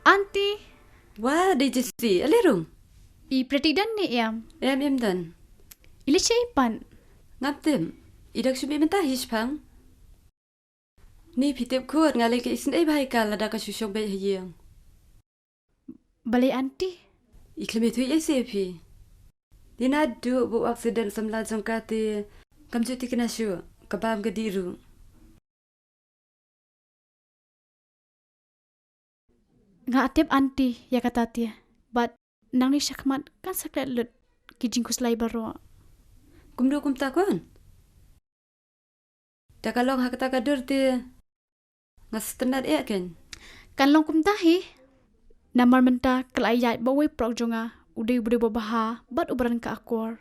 Auntie, Wah, di jesi, alirung. I pretidan ni yam. Em dan. Ili ipan. Ngaptim. Idak subi mentah hispang. Ni pitip kuat ngalai ke isin bahai kala da ka susyong bay hayang. Balai auntie. Iklami tu ye sepi. Dinadu bu aksiden samla jongkati. Kamjuti kena syu. Kabam ke diru. Nga atip auntie ya kata tia. But nang ni syakmat kan saklet lut kijingkus lai baro. Kumdu kumtakon. Da kalong hakata kadur ti. Ngas tenat ya kan. Kan long kumtahi. Namar menta kelayat bawa prok jonga. Udah babaha bat ubran ka akor.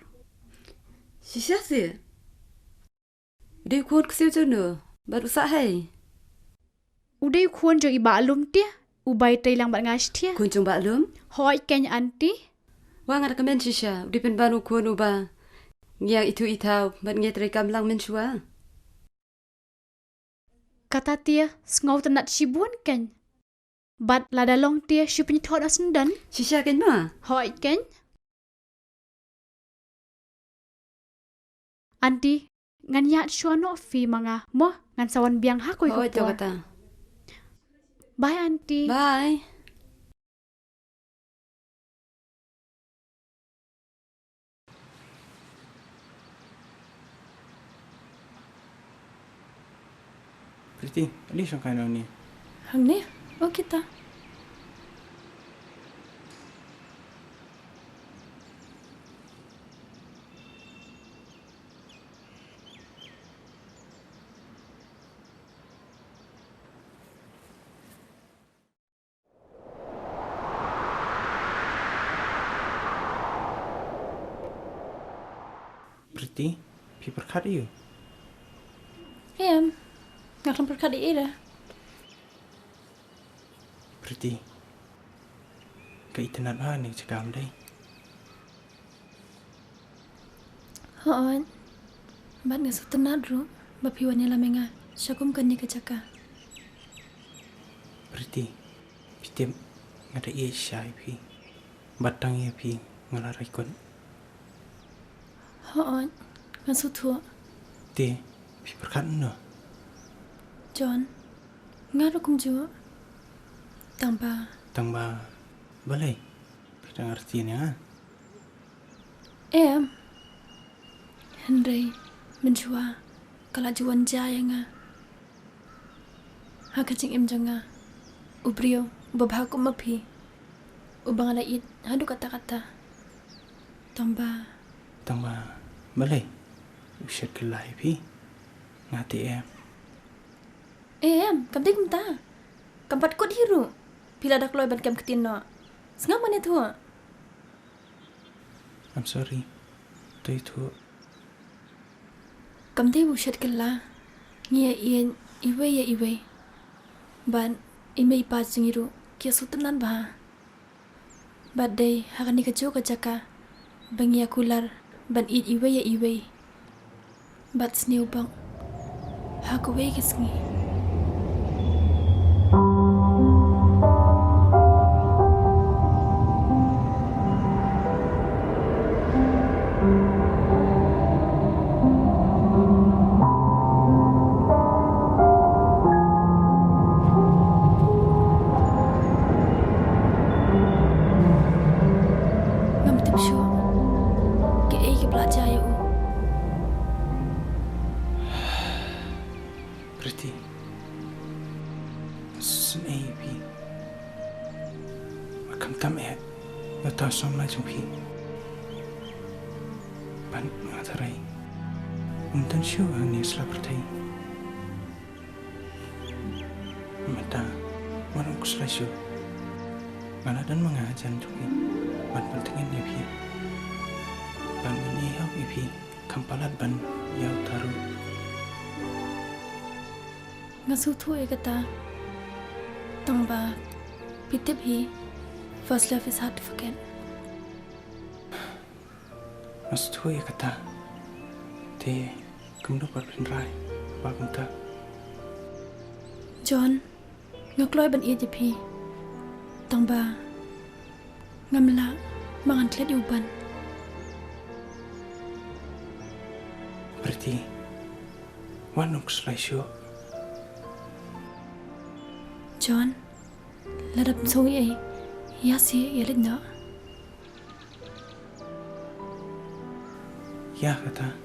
Sisya si. Udah kuat kesiu jono. Bat usak hai. Udah kuan jo iba alum tia. Ubay taylang bat ngas tia. Kuncung baklum. Hoi kenya auntie. Wang ada kemen sisya. Udah pen banu kuan uba. Ngiang itu itau. Bat ngetri kamlang mensua. Kata tia sengau tenat sibuan kan. Bat lada long tia syu penyethot asendan. Sisya kan ma? Hoi kan. Auntie, ngan yat syuano fi manga moh ngan sawan biang hakoi Oh, ko itu kata. Bye auntie. Bye. Priti, ali siyang kanaw ni. Hang ni, o kita. Priti, pi perkat iyo. Ngaklang perkat di ira. Priti, kaitanat ba ni cakam day? Hoon, bat nga sutanad ro, bapiwan niya lamang nga, syakum kan niya kacaka. Priti, pitim ngada iya syai pi. Batang iya pi ngalaray kon. Hoon, nga sutua. Ti, pi perkat no. John, nga ro kong jua. Tangpa, Tang ba balay. Kita ngerti niya. Henry, menjua, kala juan jaya nga. Hakacing nga. Ubrio, babako mapi. Ubang alait, hadu kata-kata. Tangba, Tang ba balay. Usyad kelay pi. Ngati kamdi kumta. Kampat ko diru. Pila dak loy ban kam ketin no. Sengam man itu. I'm sorry. Itu Kamdi busyad kala. Ngia ien iwe ya iwe. Ban ime ipa singiru kia sutanan ba. Badai hakani kejo kajaka. Bangia kular ban it iwe ya iwe. Bat sniu bang. Haku we kisngi. Priti. Snei pi. Makam tam yo ta som lai chung pi. Ban ngatarai. Untan syu ni slapertai. Mata warung kuslai syu. Ngaladan mengajan chung pi. Ban pentingin ni pi. Ban ini hau pi. Kampalat ban yau taru. Nga sutu kata. Tangba, pitip hi. First love is hard to forget. Mas tu kata. Te kumdo perpinrai. Bagum ta. John, nga kloy ban iya jepi. Tangba tamba ngamla mangan tlet uban. Berarti wanuk selaisyo. John, ladap sawi ay yasi yalit na. Ya kata.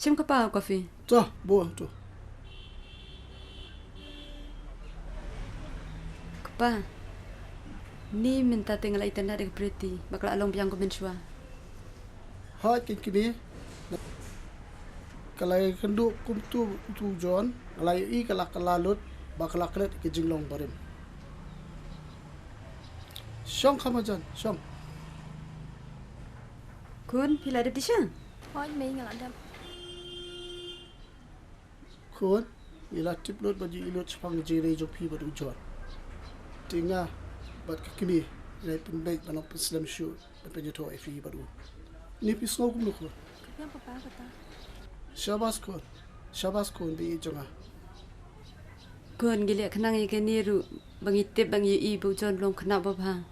Syiem kapa kopi? Tuh, buah tuh. Kapa? Ni minta tinggal itan dari berarti. Bakal along biang ko mensua. Hai kini. Kalau kendu kum tu John, kalau i kalau kelalut bakal kelet ke Shillong barim. Syong kama John, syong. Kun pila ada di siya? Hoy may ngaladap. Kun, ila tiplot baju ilot sepang jere jopi baru John. Tinggal bat kini, saya penbaik banok Islam show, penjato PHI baru. Ni pisau kum lu kun. Yang papa kata. Syabas kun di jonga. Kun gila kenang ikan niru bangitip bang ibu John long kena bapa.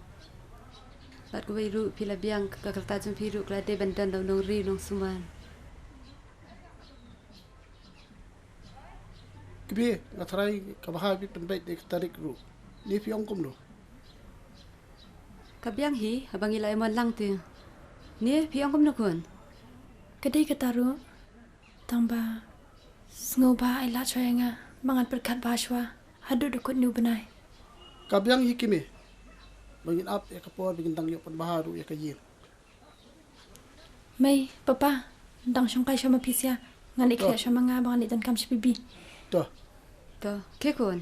Bat ko iru pila biang kakal tajam piru klade bandan daw nong ri nong suman. Kini, ngatrai kabahabi penbaik di tarik ru. Ni piang kum lu. Kabiang hi abang ilai Wahlang tu. Ni piang kum nakun. Kadai kataru tamba sngoba ay la choyenga mangan perkat baswa hadu dekut nu benai. Kabiang hikimi. Bangin up ya kapor bingin tang yopan baharu ya kayir. May papa dang syangkai syama pisya ngalik kaya syama nga bangan itan kam sibibi. Tuh. Tu, ke kun?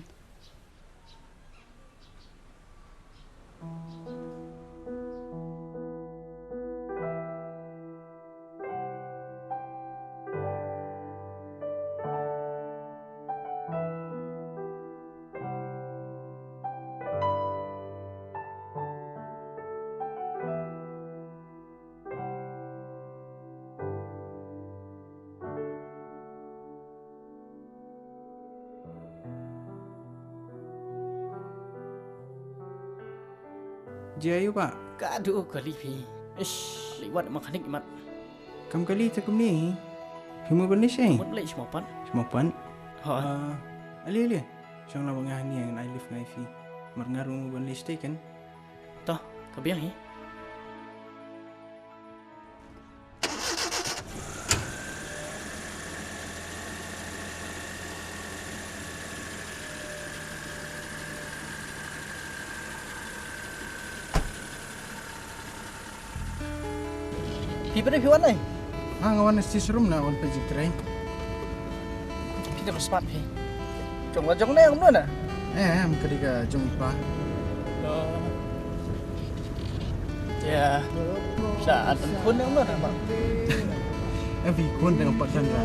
Jayu pak. Kadu kali pi. Ish, liwat makanik imat. Kam kali takum ni. Himu benis eh. Mut lay semua pan. Semua pan. Ha. Ali. Syang la bangah ni yang I live ngai fi. Marngaru mu benis te kan. Toh, kabiang hi. Pi wan ai. Ngawan sti serum na wan pejik trai. Pi dah smart pi. Jong la jong ne ang nu na. Am kedika jong pa. Ya. Saat pun ang nu na ba. Vi kun dengan pak Chandra.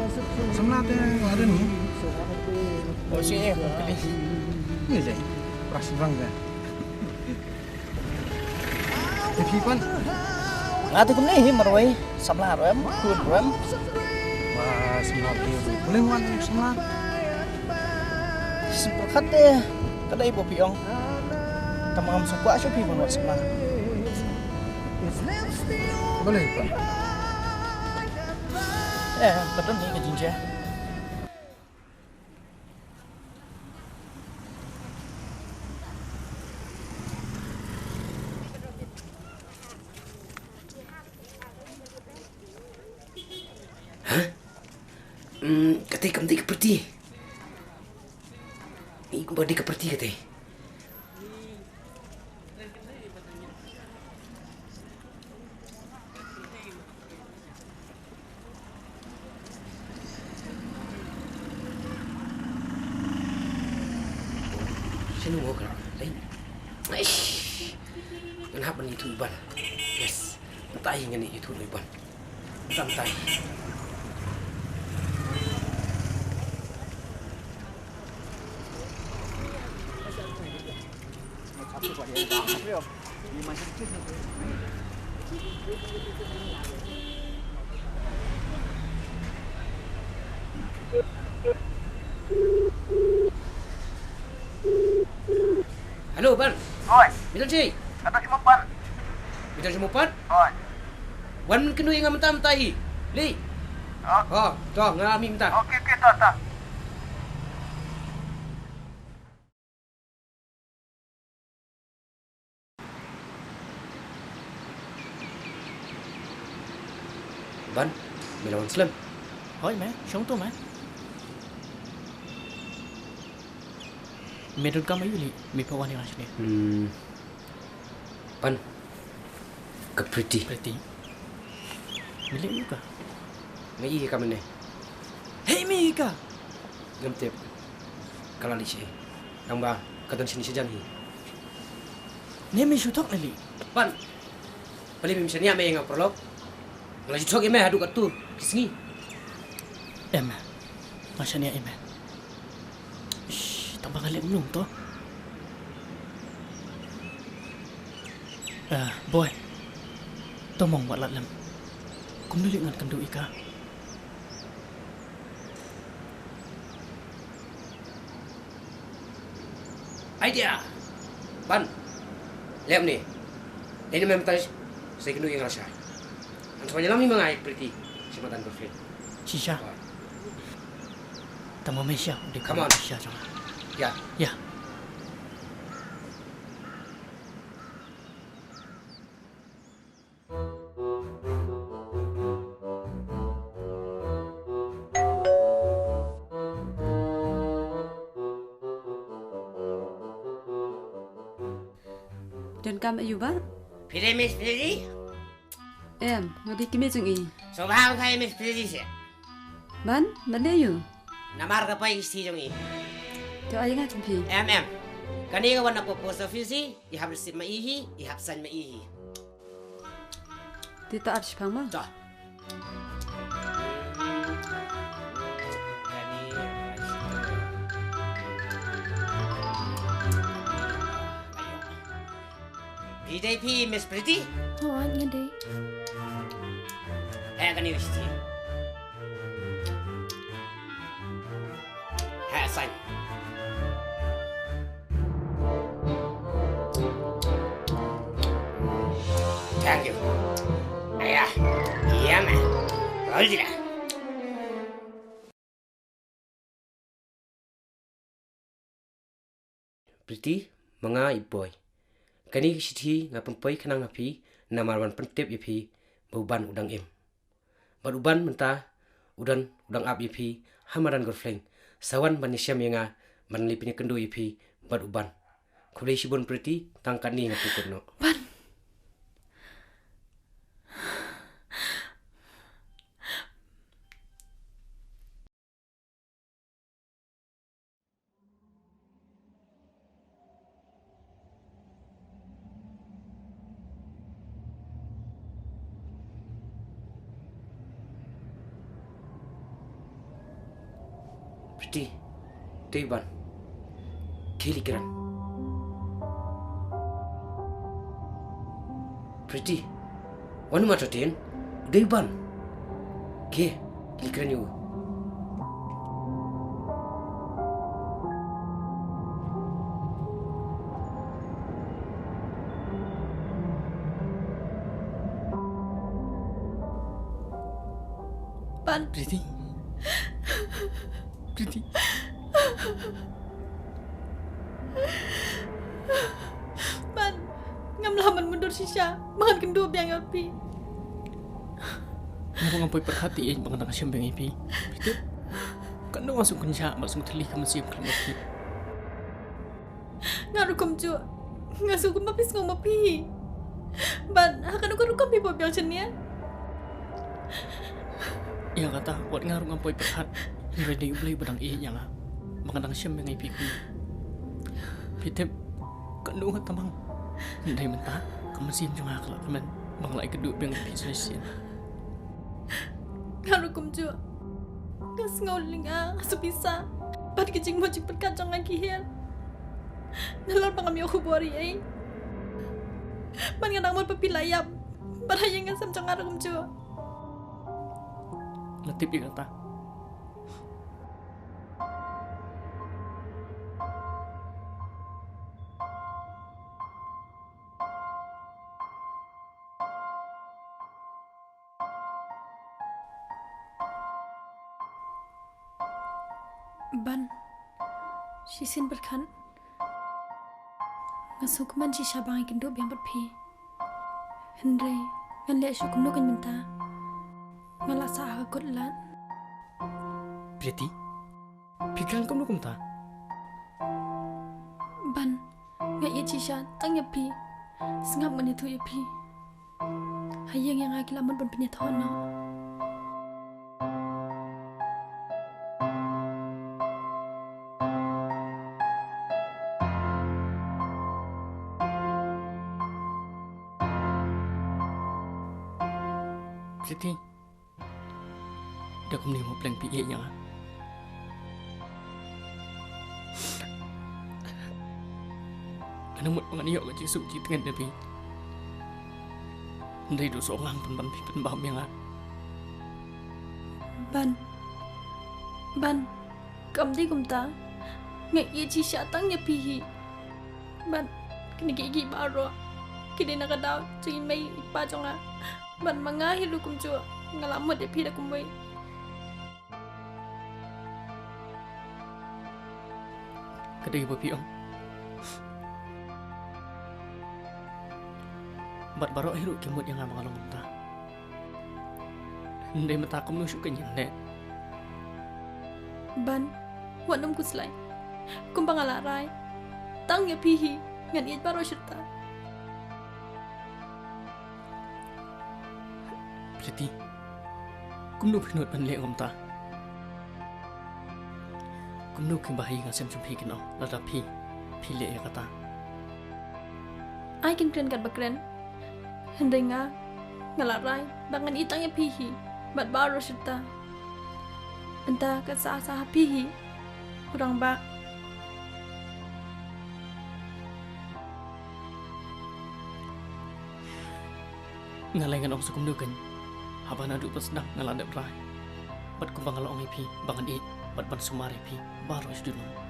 Semla te ada ni. Oh si eh kali. Ni je. Pras rang ka. Vi pan. Ngatu kum ni marwai sabla ram kun ram. Wah, semla dia. Boleh wan semla. Simpel khat deh. Kadai bo piong. Tamam subwa syu pi bonot sabla. Boleh pak. Betul ni ke jinja. Katay kamday keperti. Ni kembali keperti katay. Sino mo ka? Ay, kenapa ni itu iban? Yes, entah yang ni itu iban. Entah. Halo, Ban. Oi, Bilang si. kata si Mopan. Bilang si Mupat. Oi. Wan kenu yang mentah-mentah hi. Li. Oh, toh ngami mentah. Okey, tak. Ban, bilang Muslim. Hỏi mẹ, sống tôi mẹ. Menurut kamu Yuli, mi Wahlang sini. Ban. Kepriti. Berarti milik juga. Ngai kamu ni. Hei Mika. Ngamtep. Kalau li si. Lyngba, katan sini sejan hi. Nemi sutok lali. Ban. Bali misalnya me yang prolog. Kalau jutok eme hadu katu kisngi. Emma. Masanya Emma. Shh, tambah kali belum toh. Boy. Tomong buat lam. Kum dili ngan kendu ika. Idea. Ban. Lem ni. Ini memang tadi saya kena yang rasa. Semuanya lama mengai pretty sematan perfect. Shisha. Tama Malaysia, di Come on. Malaysia jangan. Ya. Ya. Dan kam ayu ba? Pilih Miss Pretty? Ngadi kimi jeng i. So bahang kaya Miss Pretty siya. Ban, mana ayu? Namar ka pa isti jong i. Tio ayu nga tumpi. Kani ka wana po post office ihap receipt maihi, ihap san maihi. Tito arch pang ma. To. PJP Miss Pretty? Hoan nga day. Kaya kani isti. Kaya san. Thank you. Ayah, iya man. Roll dila. Pretty mga iboy. Kani sithi ngapempai khanang api namarwan pentep ipi buban udang em. Baruban mentah udang ap ipi hamaran gorfleng. Sawan manusia menga manlipinya kendu ipi baruban. Kulai sibon Pretty tangkat ni ngapikut no. Ban. Pretty, Daiamon, Khyriem. Pretty, wanu matatin, Daiamon, Khyriem you. Ban. Pretty. Pretty. Ban. Ngam laman mundur sisa. Makan kendua biang api. Aku ngampoi perhatiin bang Syiem bang ipi. Pretty. Kan dong masuk kunca masuk teli kamu Syiem kalau mati. Ngaruh kumcu. Ngasuh kumapis ngomapi. Ban. Akan ukar pipo biang cenia. Ya kata buat ngaruh ngampoi perhat. Ready beli bedang iya lah. Mengadang Syiem yang ipi ku. Pitep kandung tamang. Ndai mentah kamu Syiem juga kalau teman banglai kedua yang ipi selesai. Ngaruh kumcu. Gas ngauling asupisa. Pat kecing mo cipet kacang lagi hel. Nalor pa kami ako bori ay. Man nga nang magpapilayap. Barayang nga samjang araw kong Diyo. Latip yung kata. Ban, sisin berkan. Ngasukuman si Syabang ikin do biang berpi. Hendrai, ngan liat syukum nukin benta. Ngalak sah akut lan. Priti, pikiran kamu nukum ta? Ban, ngat ye cisha tang yapi. Sengap manitu yapi. Hayang yang agak lamun ban penyatahan no. Priti, dah kamu ni mau plan PHI nya. Kanang mut menganiok ke Jesu ci tengen nabi. Ndai do songang pen bam yang ah. Ban, kam di kum ta. Ngat ye cisha tang yapi. Ban, kini gigi baro. Kini nak daw cing mai pa jonga. Ban mangahi lu kum Diyo. Ngalamut de pida kum wei. Kadai bapi om. Bat baro hiru kemut yang ngamang along ta. Ndai mata kamu nusuk kenyan nek. Ban, wanam kuslai. Kumbang alarai. Tang ya pihi. Ngan iat baro syurta. Priti, kumnu pinut ban le om ta. Kumnu kin bahi ngasem cumpi kino. Lada pi le ya kata. Ai kin kren kat bakren. Hendai nga. Ngalarai. Bangan itang ya pihi. Bat baro syurta. Entah kat sah pihi. Kurang ba. Ngalai ngan om sukum nuken. Haban adu pas nak ngaladap rai. Bat kumbang ngalong ipi bangan it. Bat ban sumari pi baru isdunum.